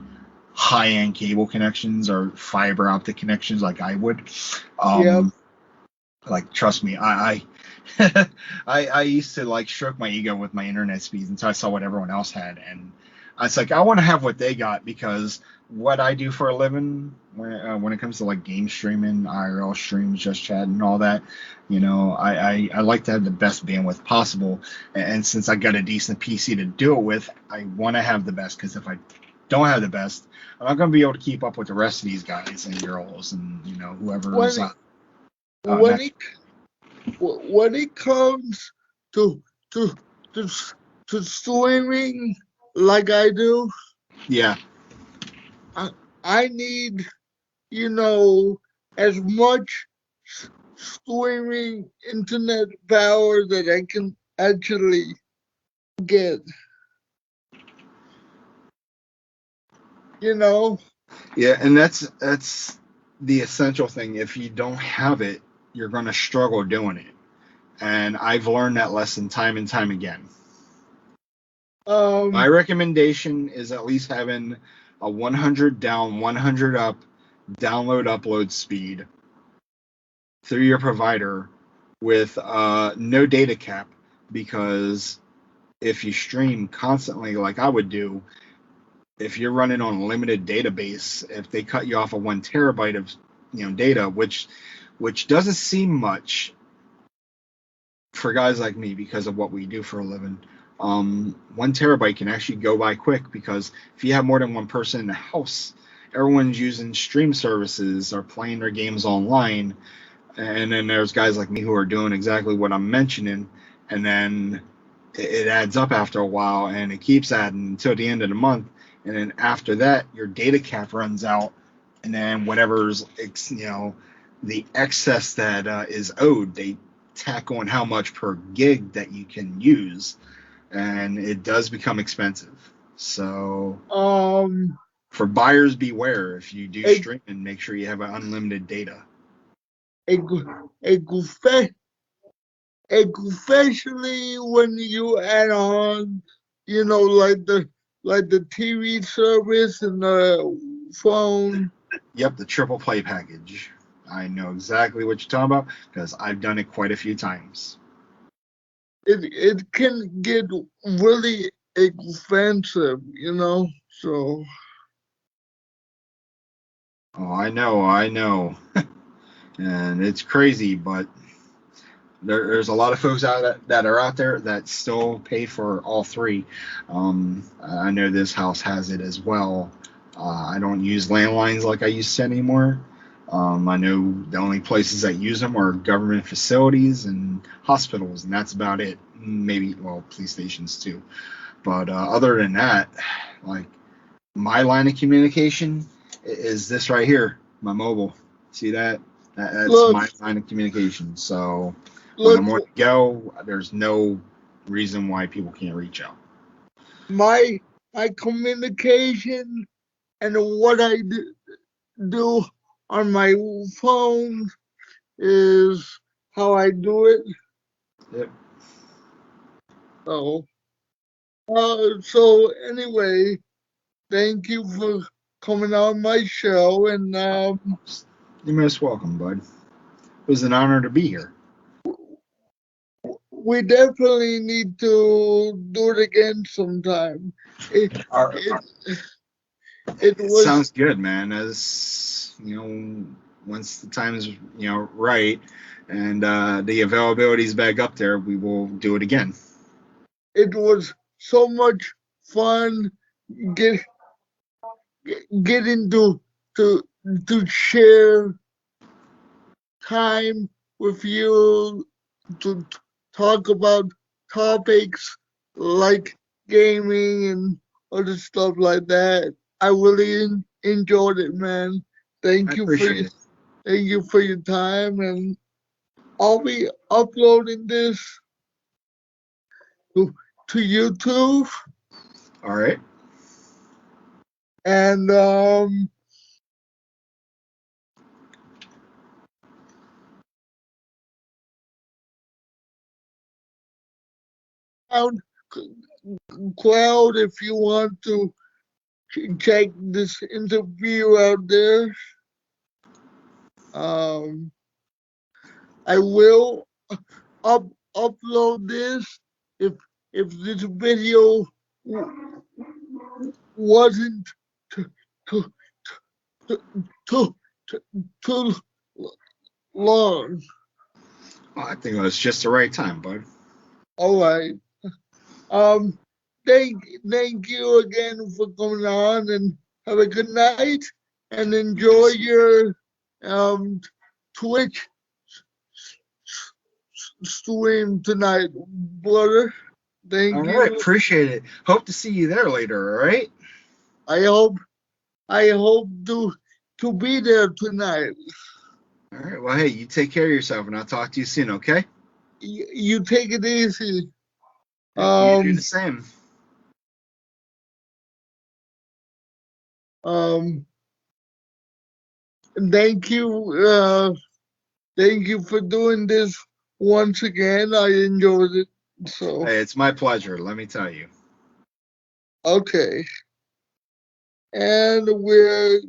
high-end cable connections or fiber optic connections like I would. Like, trust me, I used to like stroke my ego with my internet speeds until I saw what everyone else had, and I was like, I want to have what they got because what I do for a living when it comes to like game streaming, IRL streams, just chat, and all that, I like to have the best bandwidth possible, and since I got a decent PC to do it with, I want to have the best because if I don't have the best, I'm not going to be able to keep up with the rest of these guys and girls and whoever's when when next. it when it comes to to to to swimming like I do, Yeah. I, I need as much streaming internet power that I can actually get. You know, Yeah, and that's the essential thing. If you don't have it, you're going to struggle doing it. And I've learned that lesson time and time again. My um, recommendation is at least having a 100 down, 100 up download upload speed through your provider with no data cap, because if you stream constantly like I would do, if you're running on a limited database, if they cut you off of 1 terabyte of data, which doesn't seem much for guys like me because of what we do for a living. 1 terabyte can actually go by quick because if you have more than one person in the house, everyone's using stream services or playing their games online, and then there's guys like me who are doing exactly what I'm mentioning, and then it adds up after a while, and it keeps adding until the end of the month, and then after that, your data cap runs out, and then whatever's the excess that is owed, they tack on how much per gig that you can use, and it does become expensive. So um, for buyers beware. If you do a, streaming, make sure you have unlimited data. a, a, especially when you add on, like the TV service and the phone. Yep, the triple play package. I know exactly what you're talking about because I've done it quite a few times. It can get really expensive, So Oh, I know, and it's crazy, but there's a lot of folks that are out there that still pay for all three. I know this house has it as well. I don't use landlines like I used to anymore. I know the only places that use them are government facilities and hospitals, and that's about it. Maybe, well, police stations too. But other than that, like, my line of communication is this right here, my mobile. See that? That's look, my line of communication. So when look, I'm on the go, there's no reason why people can't reach out. my my communication and what I do on my phone is how I do it. Yep. So, so anyway, thank you for coming on my show, and You're most welcome, bud. It was an honor to be here. we definitely need to do it again sometime. It All right. it it It was sounds good, man. As once the time is right and the availability is back up there, we will do it again. it was so much fun get getting to to share time with you to talk about topics like gaming and other stuff like that. I really enjoyed it, man. I Thank you for appreciate it. thank you for your time, and I'll be uploading this to, to YouTube, All right. and Cloud, Cloud, if you want to check this interview out there. Um, I will upload this if this video wasn't too too too too long. Well, I think it was just the right time, bud. All right. Um. Thank you again for coming on, and have a good night, and enjoy your um Twitch stream tonight, brother. All Thank right, you. appreciate it. Hope to see you there later. All right. I hope to be there tonight. All right. Well, hey, you take care of yourself, and I'll talk to you soon. Okay. You take it easy. Hey, you do Um the same. um thank you thank you for doing this once again. I enjoyed it. So Hey, it's my pleasure. Let me tell you. okay. And we're